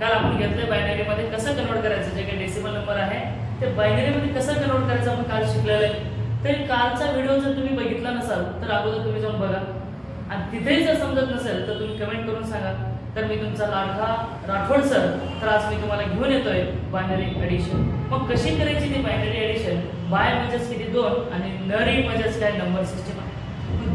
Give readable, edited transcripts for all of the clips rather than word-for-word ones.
काल आपण घेतले बायनरी मध्ये कसं कन्वर्ट करायचं, जे काही डेसिमल नंबर आहे ते बायनरी मध्ये कसं कन्वर्ट करायचं आपण काल शिकलेलं आहे. तर कालचा व्हिडिओ जर तुम्ही बघितला नसाल तर अगोदर तुम्ही जाऊन बघा, आणि तिथेही जर समजत नसेल तर तुम्ही कमेंट करून सांगा. तर मी तुमचा लाडका राठोड सर, तर आज मी तुम्हाला घेऊन येतोय बायनरी ऍडिशन. मग कशी करायची ती बायनरी ऍडिशन? बाय म्हणजेच किती 2 आणि नरी म्हणजेच काय नंबर सिस्टम आहे.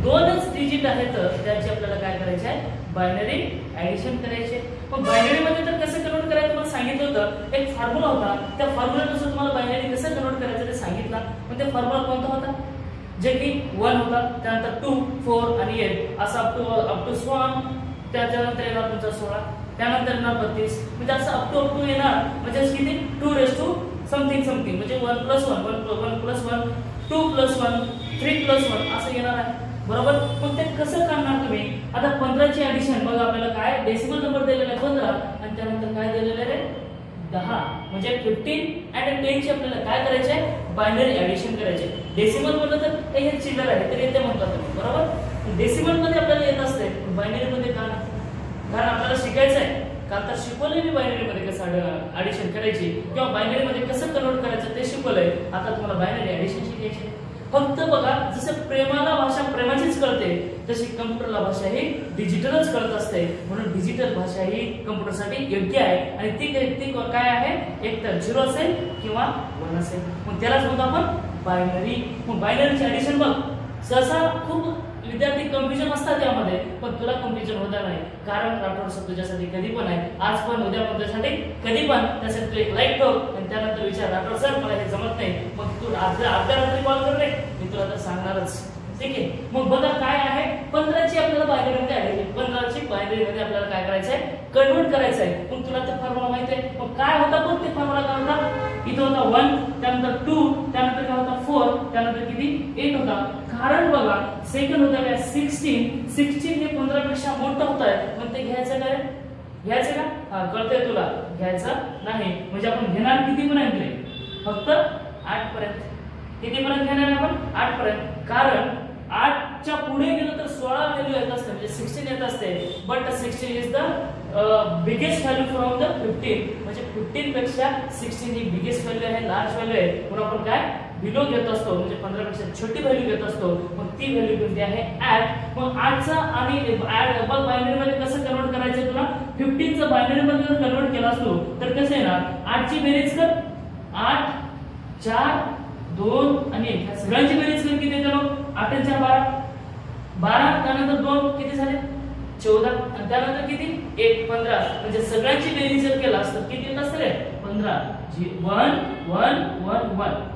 दोनच डिजिट आहेत त्याची आपल्याला काय करायचे आहे, बायनरी ऍडिशन करायचे. मग बायनरी मध्ये तर कसं कन्वर्ट करायचं तुम्हाला सांगितलं होतं. एक फॉर्म्युला होता, त्या फॉर्म्युलानुसार तुम्हाला बायनरी कसं कन्वर्ट करायचं ते सांगितलं. मग ते फॉर्म्युला कोणता होता? जे की 1 होता, त्यानंतर 2, 4 आणि 8 असं अप टू 1, त्याच्यानंतर येणार तुमचा 16, त्यानंतर येणार 32, म्हणजे असं अप टू येणार. म्हणजे किती 2 रेस टू समथिंग समथिंग, म्हणजे 1 + 1 1 + 1 2 + 1 3 + 1 असं येणार आहे, बरोबर. मग ते कसं करणार तुम्ही? आता 15 ची ऍडिशन बघा, आपल्याला काय डेसिमल नंबर दिलेला आहे 15 आणि त्यानंतर काय दिलेलं आहे 10, म्हणजे 15 आणि 10 ची आपल्याला काय करायचे आहे, बायनरी ऍडिशन करायचे. डेसिमल मध्ये तर हे चिल्लर आहे तर येते म्हणतात, बरोबर. डेसिमल मध्ये आपल्याला येत असते, बायनरी मध्ये का नाही? कारण आपल्याला शिकायचं आहे. काल तर शिकवलंय मी बायनरी मध्ये कसं ऍडिशन करायची किंवा बायनरी मध्ये कसं कन्वर्ट करायचं ते शिकवलंय. आता तुम्हाला बायनरी ऍडिशन शिकायची. फक्त बघा, जसं प्रेमाला भाषा प्रेमाचीच कळते तशी कम्प्युटरला भाषा ही डिजिटलच कळत असते. म्हणून डिजिटल भाषा ही कम्प्युटरसाठी योग्य आहे आणि ती काय आहे, एक तर 0 असेल किंवा 1 असेल. मग त्यालाच म्हणतो आपण बायनरी. मग बायनरीची ऍडिशन बघ, सहसा खूप विद्यार्थी कन्फ्युजन असतात त्यामध्ये, पण तुला कन्फ्युजन होणार नाही. कारण राठोड सर तुझ्यासाठी कधी पण आहे, आज पण उद्या पण तुझ्यासाठी कधी पण. त्यासाठी तू एक लाईक ठेव आणि त्यानंतर विचार, राठोड सर मला हे जमत नाही, मग तू अर्ध्या रात्री कॉल कर रे, मी तुला तर सांगणारच, ठीक आहे. मग बघा काय आहे, 15 ची आपल्याला बायनरी मध्ये ऍडिशन, 15 ची बायनरी मध्ये आपल्याला काय करायचं आहे, कन्वर्ट करायचं आहे. मग तुला ते फॉर्म्युला माहिती आहे. मग काय होता बघ ते फॉर्म्युला, काय होता? इथं होता 1, त्यानंतर 2, त्यानंतर काय होता 4, त्यानंतर किती 8 होता. कारण बघा सेकंड होता काय 16 हे 15 पेक्षा मोठं होत आहे. मग ते घ्यायचं काय, घ्यायचं का? हा कळतंय तुला, घ्यायचं नाही. म्हणजे आपण घेणार किती पर्यंत, फक्त 8 पर्यंत. किती पर्यंत घेणार आपण? 8 पर्यंत. कारण 8 च्या पुढे गेलं तर 16 व्हॅल्यू येत असते, म्हणजे 16 येत असते. But 16 is the biggest value from the 15, म्हणजे 15 पेक्षा 16 ही बिगेस्ट व्हॅल्यू आहे, लार्ज व्हॅल्यू आहे. म्हणून आपण काय बिलो घेत असतो, म्हणजे 15 पेक्षा छोटी व्हॅल्यू घेत असतो. मग ती व्हॅल्यू कोणती आहे, 8. मग 8 चा आणि 8 बघ बायनरी मध्ये कसं कन्वर्ट करायचं तुला. 15 चा बायनरी मध्ये जर कन्वर्ट केला असतो तर कसं येणार, 8 ची बेरीज कर, 8 4 2 आणि 1, ह्या सगळ्यांची बेरीज कर, किती येते? 8 आणि 4 12, त्यानंतर 2 किती झाले 14, आणि त्यानंतर किती 1 15, म्हणजे सगळ्यांची बेरीज जर केला असतं किती येत असतं रे 15. 1 1 1 1.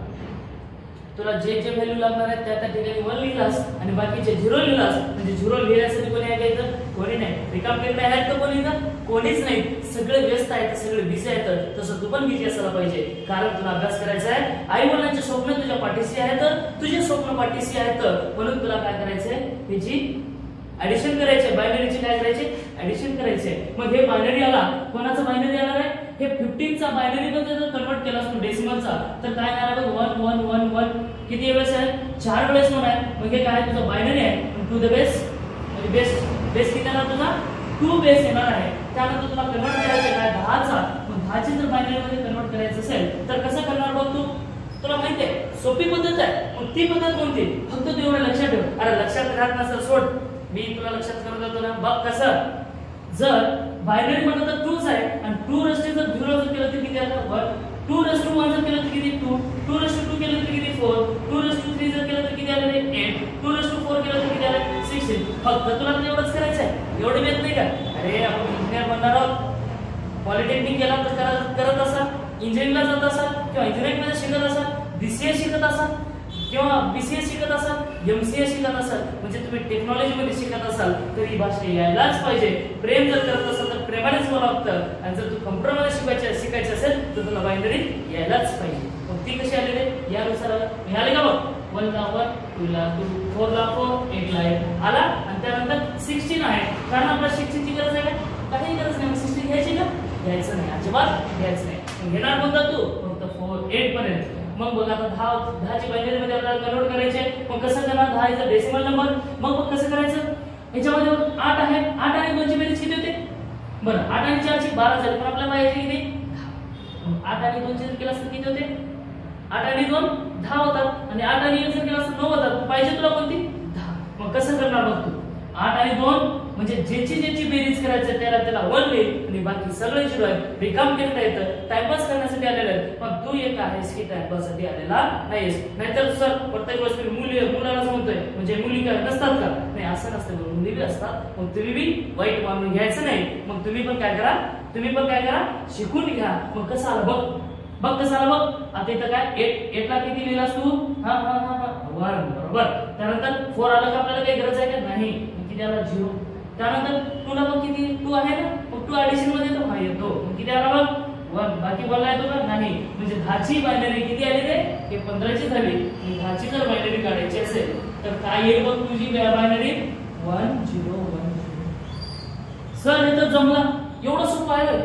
तुला जे व्हॅल्यू लागणार आहे त्या ठिकाणी 1 लिहिलास आणि बाकीचे 0 लिहिलास, म्हणजे 0 लिहिण्यासाठी कोणी आहे का? कोणी नाही. रिकाम टेकडे आहेत तर कोणी इथं? कोणीच नाही. सगळे व्यस्त आहेत, सगळे बिझी आहेत. तसं तू पण बिझी असायला पाहिजे, कारण तुला अभ्यास करायचा आहे. आई वडिलांचे स्वप्न तुझ्या पाठीशी आहेत, तुझे स्वप्न पाठीशी आहेत. म्हणून तुला काय करायचंय, त्याची ऍडिशन करायचे, बायनरीची काय करायचे, ऍडिशन करायचे. मग हे बायनरी आला, कोणाचा बायनरी आला आहे, हे 15 चा बायनरी मध्ये जर कन्वर्ट केला असतो डेसिमलचा तर काय येणार आहे, 1 1 1 1. किती वेळेस आहे, 4 वेळेस होणार आहे. मग हे काय तुझा बायनरी आहे, टू द बेस, म्हणजे बेस किती येणार तुझा, 2 बेस येणार आहे. त्यानंतर तुला कन्वर्ट करायचं काय 10 चा. मग 10 ची जर बायनरी मध्ये कन्वर्ट करायचं असेल तर कसं करणार बघ तू, तुला माहिती आहे सोपी पद्धत आहे. मग ती पद्धत कोणती, फक्त तू एवढं लक्षात ठेव. अरे लक्षात राहत नसेल सोड, मी तुला लक्षात करून देतो ना. बघ कसं, जर बायनरी मध्ये तर 2 आहे आणि 2 रेस्ट जर 0 जर केलं तर किती आलं 1, 2 रेस्ट 1 जर केलं तर किती 2, 2 रेस्ट 2 केलं तर किती 4, 2 रेस्ट 3 जर केलं तर किती आलं 8, 2 रेस्ट 4 केलं तर किती आलं 16. फक्त तुला एवढंच करायचं आहे, एवढं येत नाही का? अरे आपण इंजिनियर बनणार आहोत, पॉलिटेक्निक केला तर करत असाल, इंजिनिअरिंगला जात असाल किंवा इंजिनिअरिंग मध्ये शिकत असाल, बीसीए शिकत असाल किंवा बीसीए शिकत असाल, एमसीए शिकत असाल, म्हणजे तुम्ही टेक्नॉलॉजी मध्ये शिकत असाल तर ही भाषा यायलाच पाहिजे. प्रेम जर करत असाल तर प्रेमानेच बोलावं लागतं, आणि जर तू कम्प्युटर मध्ये शिकायचं असेल तर तुला बायनरी यायलाच पाहिजे. मग ती कशी आलेली, यानुसार आले का बघ. 1 ला 1, 2 ला 2, 4 ला 4, 8 ला 8 आला, आणि त्यानंतर 16 आहे. कारण आपल्याला 16 ची गरज आहे का, काही गरज नाही. 16 घ्यायची का, घ्यायचं नाही, अजिबात घ्यायचं नाही. घेणार कोणता तू, फक्त 4 8 पर्यंत. मग बघा आता 10 ची बायनरी मध्ये आपल्याला कन्वर्ट करायचे. मग कसं करणार, 10 इज अ डेसिमल नंबर. मग कसं करायचं, याच्यामध्ये 8 आहे, 8 आणि 2 ची बेरीज किती होते बरं 8 आणि 4 ची 12 झाली, पण आपल्याला पाहिजे किती 10. 8 आणि 2 चे जर केलं असतं किती होते? 8 आणि 2 10 होतात, आणि 8 आणि 1 जर केलं असतं 9 होतात. पाहिजे तुला कोणती 10. मग कसं करणार बघ तू? 8 आणि 2 म्हणजे ज्याची बेरीज करायचं त्याला 1 लिह, आणि बाकी सगळे 0 आहेत. रिकाम करता येतं, टाइमपास करण्यासाठी आलेलं आहे. पण तू एक आहेस की टाइमपास साठी आलेला नाहीस. नाहीतर सर प्रत्येक गोष्ट मुलालाच म्हणतोय म्हणजे मुली काय नसतात का? नाही, असं नसतं, मुली बी असतात. मग तुम्ही बी वाईट मानून घ्यायचं नाही. मग तुम्ही पण काय करा शिकून घ्या. मग कसं आलं बघ कसं आलं बघ. आता इथं काय 8 ला किती लिहिलास तू? 1 बरोबर. त्यानंतर 4 आलं का आपल्याला काही गरज आहे का? नाही. किती आला? 0. त्यानंतर 2 ला बघ किती 2 आहे ना, मग 2 ऍडिशन मध्ये येतो, हा येतो. मग किती आला बघ? 1. बाकी बोलला येतो का? नाही. म्हणजे 10 ची बायनरी किती आली रे? हे 15 ची झाली. आणि 10 ची जर बायनरी काढायची असेल तर काय येईल बघ तुझी बायनरी? 1 0 1 0. सर हे तर जमलं. एवढं सोपं आहे?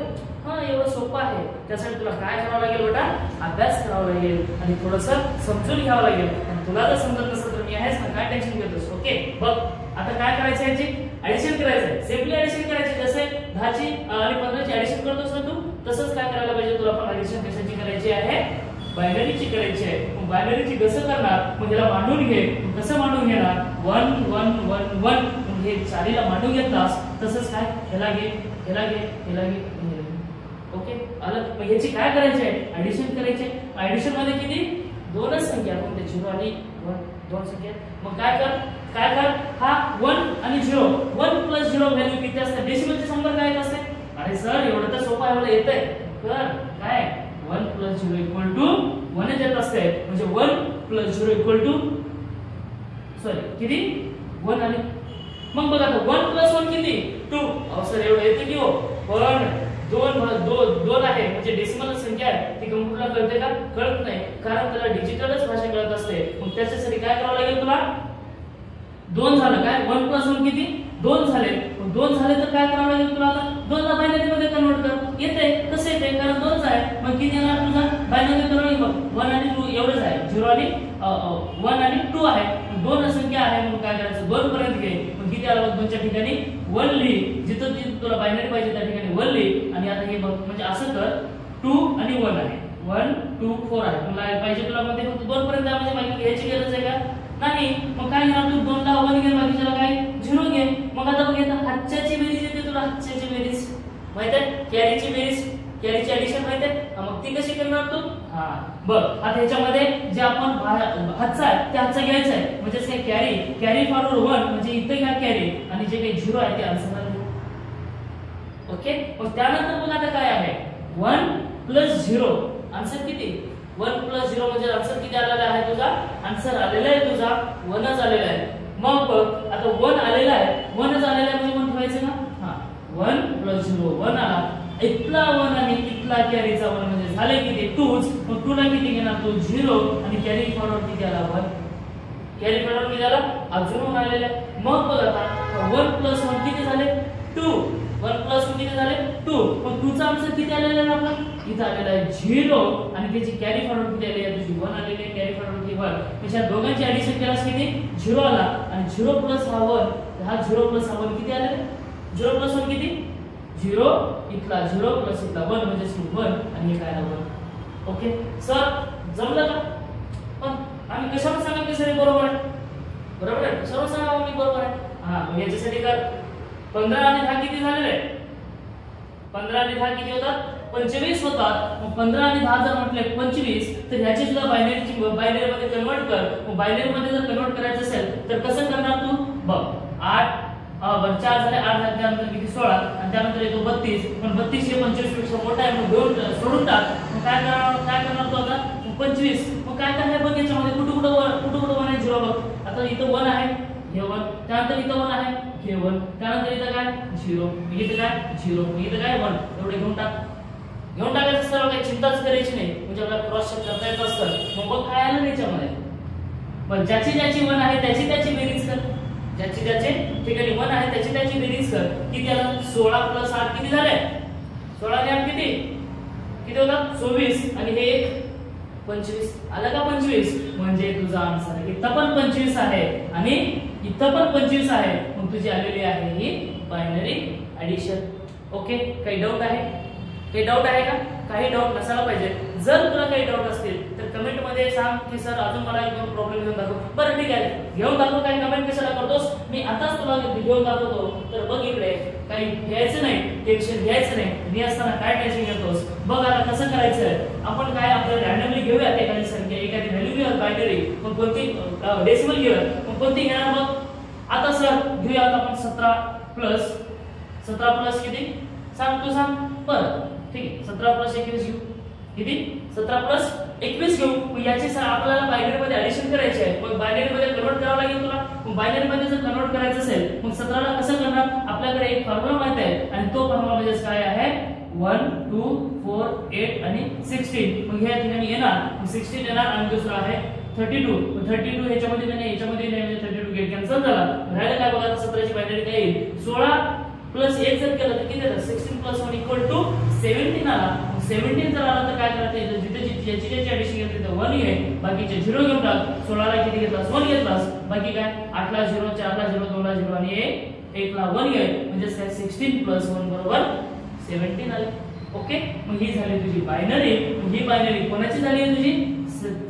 हा, एवढं सोपं आहे. त्यासाठी तुला काय करावं लागेल बेटा? अभ्यास करावा लागेल आणि थोडंसं समजून घ्यावं लागेल. आणि तुला जर समजत नसेल तर मी आहेस ना, काय टेन्शन घेतोस? ओके बघ आता काय करायचं याची ऍडिशन करायचं. सिंपली ऍडिशन करायची. जसे 10 ची आणि 15 ची ऍडिशन करतोस ना तू, तसंच काय करायला पाहिजे तुला पण ऍडिशन कशाची करायची आहे? बायनरीची करायची आहे. मग बायनरीची कसं करणार? मग याला मांडून घे. कसं मांडून घेणार? 1 1 1 1. मग हे चारीला मांडून घेतलास तसंच काय ह्याला घे. ओके आलं. मग याची काय करायची आहे? ऍडिशन करायची आहे. ऍडिशन मध्ये किती? 2च संख्या, पण ते 0 आणि 1 2 संख्या. मग काय कर हा 1 आणि 0 1 प्लस 0 व्हॅल्यू किती असते? डेसिमलचे नंबर काय असते? अरे सर एवढं तर सोपं आहे, मला येतंय. कर काय 1 प्लस 0 इक्वल टू 1 येत असते. म्हणजे 1 प्लस 0 इक्वल टू किती? 1. आणि मग बघा 1 प्लस 1 किती? 2. अहो सर एवढं येते की हो? पण 2 आहे म्हणजे डेसिमल संख्या आहे, ती कम्प्युटरला कळते का? कळत नाही, कारण त्याला डिजिटलच भाषा कळत असते. मग त्याच्यासाठी काय करावं लागेल तुला? 2 झालं काय? 1 प्लस 1 किती? 2 झाले. 2 झाले तर काय करावं लागेल तुला? आता 2 ला बायनरी मध्ये कन्वर्ट कर. येते कसं येते? कारण 2च आहे. मग किती येणार तुझा? बायनरी कन्वर्ट बघ 1 आणि 2 एवढंच आहे. 0 आणि 1 आणि 2 आहे. 2 संख्या आहे म्हणून काय करायचं? 2 पर्यंत घे. मग किती आलं? 2 च्या ठिकाणी 1 लिह. जिथं तुला बायनरी पाहिजे त्या ठिकाणी 1 लिह. आणि आता हे बघ म्हणजे असं कर 2 आणि 1 आहे. 1 2 4 आहे. तुला पाहिजे तुला मध्ये फक्त 2 पर्यंत म्हणजे बाकी घ्यायची गरज आहे का? नाही. मग काय घेणार तू? 2 ला 1 घे, बाकीच्याला काय 0 घे. मग आता बघ येतं हातच्याची बेरीज येते तुला. हातच्याची बेरीज माहित आहे? कॅरीची बेरीज, कॅरीची ऍडिशन माहित आहे? मग ती कशी करणार तू? हा बघ आता ह्याच्यामध्ये जे आपण हातचा आहे ते हातचा घ्यायचा आहे. म्हणजे काय कॅरी फॉरवर्ड 1 म्हणजे इथे घ्या कॅरी, आणि जे काही 0 आहे ते आन्सरला लिहा. ओके. मग त्यानंतर बघ आता काय आहे? 1 प्लस 0 आन्सर किती? 1 प्लस 0 म्हणजे आन्सर किती आलेला आहे तुझा? आन्सर आलेला आहे तुझा 1च आलेला आहे. मग बघ आता 1 आलेला आहे, 1च आलेला आहे म्हणजे 1 ठेवायचं ना. हा 1 प्लस 0 1 आला. इथला 1 आणि इथला कॅरीचा 1 म्हणजे झाले किती? 2च. मग 2 ला किती घेणार तू? 0. आणि कॅरी फॉरवर्ड किती आला? 1. कॅरी फॉरवर्ड किती आला? अजून 1 आलेला आहे. मग बघ आता 1 प्लस 1 किती झाले? 2. 1 प्लस 2 किती झाले? 2. मग 2 चा आन्सर किती आलेला आहे आपला? इथं आलेला आहे 0. आणि त्याची कॅरी फॉरवर्ड किती आली आहे तुझी? 1 आलेली आहे. कॅरी फॉरवर्ड किती? 1. म्हणजे या दोघांची ऍडिशन केल्यास किती? 0 आला. आणि 0 प्लस हा 1, हा 0 प्लस हा 1 किती आले? 0 प्लस 1 किती? 0. इथला 0 प्लस इथला 1 म्हणजे 1. आणि हे काय आलं? 1. ओके सर जमलं का? पण आम्ही कशावर सांगा की सर बरोबर आहे? बरोबर आहे. सर्व सांगा मी बरोबर आहे. हा मग याच्यासाठी कर 15 आणि 10 किती झालेले आहे? 15 आणि 10 किती होतात? 25 होतात. मग 15 आणि 10 जर म्हटले 25 तर ह्याची सुद्धा बायनरी मध्ये कन्वर्ट कर. मग बायनरी मध्ये जर कन्वर्ट करायचं असेल तर कसं करणार तू? बघ 8 4 झाले, 8 झाले, त्यानंतर किती? 16. आणि त्यानंतर येतो 32. पण 32 हे 25 पेक्षा मोठा आहे, मग 2 सोडून टाक. मग काय करणार तू आता? 25. मग काय आहे बघ याच्यामध्ये कुठं 1 आहे? 0 बघ. आता इथं 1 आहे, हे 1. त्यानंतर इथं 1 आहे, हे 1. त्यानंतर इथं काय? 0. इथं काय? 0. इथं काय? 1. एवढे घेऊन टाकायचं असतं. काही चिंताच करायची नाही, म्हणजे आपल्याला क्रॉस चेक करता येत असतं. मग काय आलं याच्यामध्ये? पण ज्याची 1 आहे त्याची बेरीज कर. ज्याचे ठिकाणी 1 आहे त्याची बेरीज कर. किती आलं? 16 प्लस 8 किती झाले? 16 आणि 8 किती होतात? 24. आणि हे 25 आलं का? 25 म्हणजे तुझा आन्सर आहे. इथं पण 25 आहे आणि इथं पण 25 आहे. मग तुझी आलेली आहे ही बायनरी ऍडिशन. ओके, काही डाऊट आहे? काही डाऊट आहे का? काही डाऊट नसायला पाहिजे. जर तुला काही डाऊट असतील तर कमेंट मध्ये सांग की सर अजून मला एक दोन प्रॉब्लेम घेऊन दाखव. बरं ठीक आहे, घेऊन दाखव. काय कमेंट कशाला करतोस? मी आताच तुला घेऊन दाखवतो. तर बघ इकडे, काही घ्यायचं नाही, टेन्शन घ्यायचं नाही. मी असताना काय टेन्शन घेतोस? बघ आता कसं करायचं. आपण काय आपल्याला रॅन्डमली घेऊया एखादी संख्या, एखादी व्हॅल्यू घेऊया बायनरी, मग कोणती डेसिमल घेऊया, मग कोणती घेणार? मग आता सर घेऊया आपण 17 प्लस किती सांग, तू सांग. बरं ठीक आहे, 17 प्लस 21 घेऊ. किती? 17 प्लस 21 घेऊ. मग याची आपल्याला बायनरी मध्ये ऍडिशन करायची आहे. मग बायनरी मध्ये कन्वर्ट करावं लागेल तुला. मग बायनरी मध्ये जर कन्वर्ट करायचं असेल मग 17 ला कसं करणार? आपल्याकडे एक फॉर्म्युला माहित आहे आणि तो फॉर्म्युला म्हणजे काय आहे? 1 2 4 8 आणि 16. मग ह्या ठिकाणी येणार, 16 येणार आणि दुसरा आहे 32. 32 ह्याच्यामध्ये नाही, याच्यामध्ये नाही, म्हणजे 32 गेट कॅन्सल झाला. राहिलं काय बघा, 17 ची बायनरी काय येईल? 16 प्लस 1 जर केलं तर किती येतं? 16 प्लस 1 इक्वल टू 17 आला. 17 जर आला तर काय करायचं? जिथे ज्याची ऍडिशन घेतली तिथे 1 आहे, बाकीचे 0 घेऊन टाक. 16 ला किती घेतलास? 1 घेतलास. बाकी काय? 8 ला 0, 4 ला 0, 2 ला 0 आणि 1 ला 1 घे. म्हणजे काय? 16 प्लस 1 बरोबर 17 आले. ओके, मग ही झाली तुझी बायनरी. ही बायनरी कोणाची झाली आहे? तुझी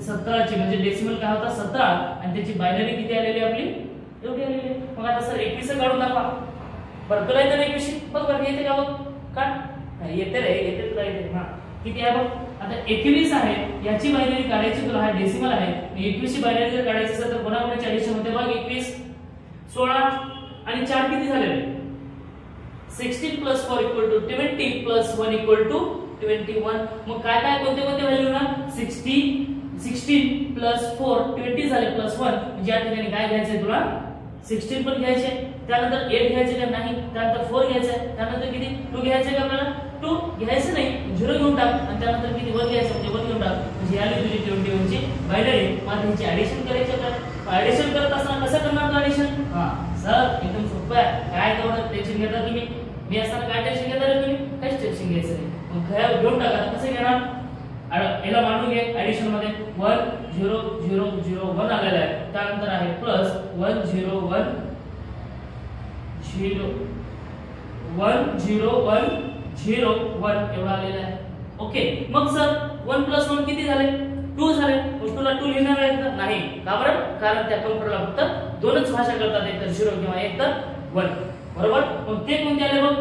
17 ची. म्हणजे डेसिमल काय होता? 17 आणि त्याची बायनरी किती आलेली आपली? एवढी आलेली आहे. मग आता सर 21 काढून दाखवा. बरं तुला येते ना 21? बघ बरं येते का? बघ काढ. येते रे, येते तुला येते. हा किती आहे बघ. आता 21 आहे, याची बायनरी काढायची तुला. हा डेसिमल आहे. 21 ची बायनरी जर काढायची असेल तर कोणाकोणाची ऍडिशन होते बघ. 21 16 आणि 4 किती झाले? 16 plus 4 equal to 20 plus 1 equal to 21. मग काय काय कोणते कोणते व्हॅल्यू ना? 16 प्लस 4 20 झाले प्लस 1. म्हणजे या ठिकाणी काय घ्यायचंय तुला? 16 पण घ्यायचे, त्यानंतर 8 घ्यायचे का नाही, त्यानंतर 4 घ्यायचे, त्यानंतर किती? 2 घ्यायचे का आपल्याला? 2 घ्यायचं नाही, 0 घेऊन टाक आणि त्यानंतर किती? 1 घ्यायचं, म्हणजे 1 घेऊन टाक. म्हणजे याली तुझी 21 ची बायनरी. मग ह्याची ऍडिशन करायची का? ऍडिशन करत असताना कसं करणार तू ऍडिशन? हां सर एकदम सोपं आहे. काय तेवढं टेन्शन घेता तुम्ही? मी असताना काय टेन्शन घेता रे तुम्ही? काहीच टेन्शन घ्यायचं नाही. मग घेऊन टाका. कसं घेणार? याला मानून घे ऍडिशन मध्ये 1 0 0 0 1 आलेला आहे. त्यानंतर आहे प्लस 1 0 1 0 1 0 1 0 1 एवढा आलेला आहे. ओके, मग सर 1 प्लस 1 किती झाले? 2 झाले. मग तुला 2 लिहिणार आहे का? नाही. का बरं? कारण त्या कॉम्प्युटरला फक्त दोनच भाषा करतात, एक तर 0 किंवा एक तर 1. बरोबर. मग ते कोणते आले बघ?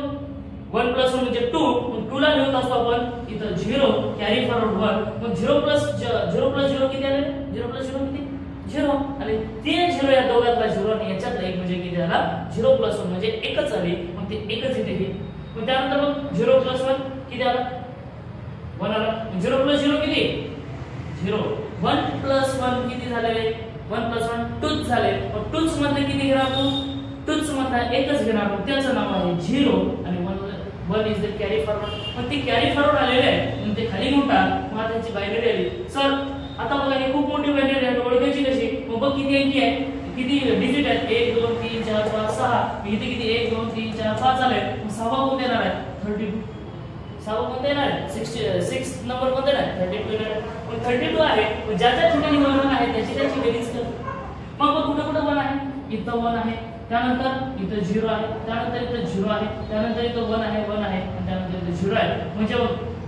1 प्लस 1 म्हणजे 2. मग 2 ला लिहत असतो आपण इथं 0 कॅरी फॉरवर्ड 1. मग 0 प्लस 0 किती आले? 0 प्लस 0 किती? 0. आणि ते 0 या दोघातला 0 आणि याच्यातला 1 म्हणजे किती झाला? 0 प्लस 1 म्हणजे एकच आली. मग ते एकच इथे घे. मग त्यानंतर मग 0 प्लस 1 किती आला? 1 आला. 0 प्लस 0 किती? 0. 1 प्लस 1 किती झाले? 1 प्लस 1 2 झाले. मग 2 मध्ये किती घेणार तू? 2 मधला एकच घेणार. मग त्याचं नाव आहे 0 आणि 1 इज द कॅरी फॉरवर्ड. मग ती कॅरी फॉरवर्ड आलेले आहे म्हणून ते खाली घेऊन टाक. मग त्याची बायनरी आली. सर आता बघा हे खूप मोठी बायनरी आहे, ओळखायची कशी? मग बघ किती अंकी आहे, किती डिजिट आहेत? 1 2 3 4 5 6. इथे किती? 1 2 3 4 5 आले. मग सहावा कोणता येणार आहे? 32. सहावा कोणता येणार आहे? 6 नंबर कोणता येणार? 32 येणार. मग 32 आहे. मग ज्या ज्या ठिकाणी 1 आहे त्याची बेरीज कर. मग कुठे कुठे 1 आहे? इथं 1 आहे, त्यानंतर इथं 0 आहे, त्यानंतर इथं 0 आहे, त्यानंतर इथं 1 आहे आणि त्यानंतर इथं 0 आहे. म्हणजे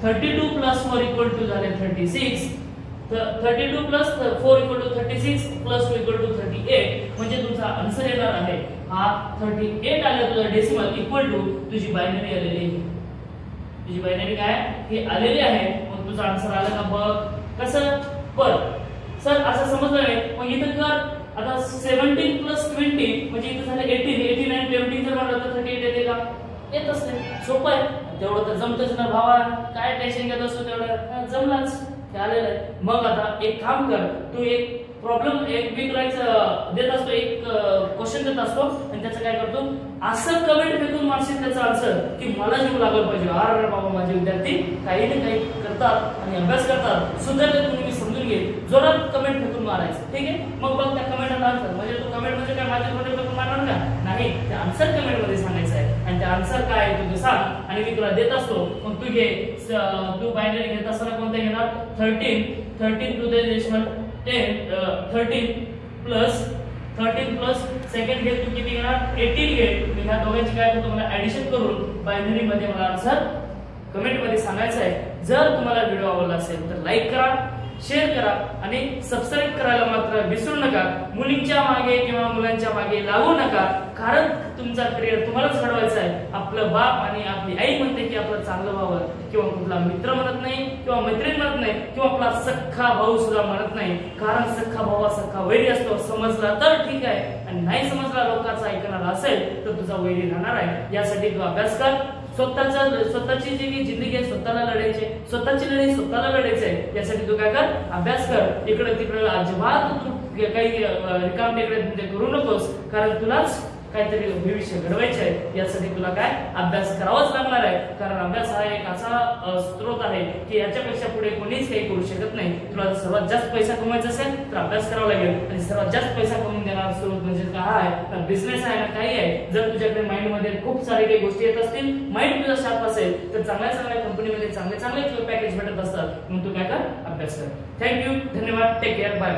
32 प्लस 4 इक्वल टू झाले 36. तर 32 plus 4 equal to 36 plus 2 equal to 38. म्हणजे तुमचा आन्सर येणार आहे हा 38 आले. तुझा डेसिमल इक्वल टू तुझी बायनरी आलेली आहे. तुझी बायनरी काय? हे आलेली आहे. मग तुझा आन्सर आला का? बघ कसं. बरं सर असं समजलं नाही. मग इथं कर आता 17 प्लस 20 म्हणजे इथं झालं 18. 18 आणि 20 जर म्हणलं तर 38 येते का? येतच नाही. सोपं आहे. तेवढं तर जमतच ना भावा. काय टेन्शन घेत असतो तेवढं जमलाच. ते आलेलं आहे. मग आता एक काम कर, तू एक प्रॉब्लेम मी तुला देत असतो, एक क्वेश्चन देत असतो आणि त्याचं काय करतो असं कमेंट फेकून मार्कशीट त्याचा आन्सर की मला जीव लागला पाहिजे. अरे बाबा माझे विद्यार्थी काही ना काही करतात आणि अभ्यास करतात, सुधारतात म्हणून मी समजून घे. जोरात कमेंट फेकून मारायचं. ठीक आहे. मग बघ त्या कमेंटला आन्सर म्हणजे तू कमेंट म्हणजे काय माझ्या कमेंट फेकून मारणार का? नाही. ते आन्सर कमेंट मध्ये सांगायचं आहे आणि ते आन्सर काय आहे तुझं सांग आणि मी तुला देत असतो. मग तू घे. तू बायनरी घेत असताना कोणतं घेणार? 13 to the decimal 10 13 plus 13 plus second घे तू किती घेणार 18 घे. मी ह्या दोघांची काय करतो मला ऍडिशन करून बायनरी मध्ये मला आन्सर कमेंट मध्ये सांगायचं आहे. जर तुम्हाला व्हिडिओ आवडला असेल तर लाईक करा, शेअर करा आणि सबस्क्राईब करायला मात्र विसरू नका. मुलींच्या मागे किंवा मुलांच्या मागे लागू नका, कारण तुमचा करिअर तुम्हालाच घडवायचा आहे. आपलं बाप आणि आपली आई म्हणते की आपलं चांगलं व्हावं, किंवा कुठला मित्र म्हणत नाही किंवा मैत्रीण म्हणत नाही किंवा आपला सख्खा भाऊ सुद्धा म्हणत नाही. कारण सख्खा भाऊ सख्खा वैरी असतो. समजला तर ठीक आहे, आणि नाही समजला लोकांचा ऐकणारा असेल तर तुझा वैरी राहणार आहे. यासाठी तू अभ्यास कर. स्वतःची जी जिंदगी आहे स्वतःला लढायची, स्वतःची लढाई स्वतःला लढायची आहे. यासाठी तू काय कर, अभ्यास कर. इकडे तिकडे अजिबात तू काही रिकाम टेकडे करू नकोस, कारण तुलाच काहीतरी भविष्य घडवायचे आहे. यासाठी तुला काय अभ्यास करावाच लागणार आहे. कारण अभ्यास हा एक असा स्रोत आहे की याच्यापेक्षा पुढे कोणीच काही करू शकत नाही. तुला सर्वात जास्त पैसा कमवायचा असेल तर अभ्यास करावा लागेल, आणि सर्वात जास्त पैसा कमवून देणारा स्रोत म्हणजे काय आहे तर बिझनेस आहे ना, काही आहे. जर तुझ्याकडे माइंड मध्ये खूप सारे काही गोष्टी येत असतील, माइंड तुझा शार्प असेल तर चांगल्या कंपनीमध्ये चांगले पॅकेज भेटत असतात. म्हणून तू काय कर, अभ्यास कर. थँक्यू, धन्यवाद, टेक केअर, बाय.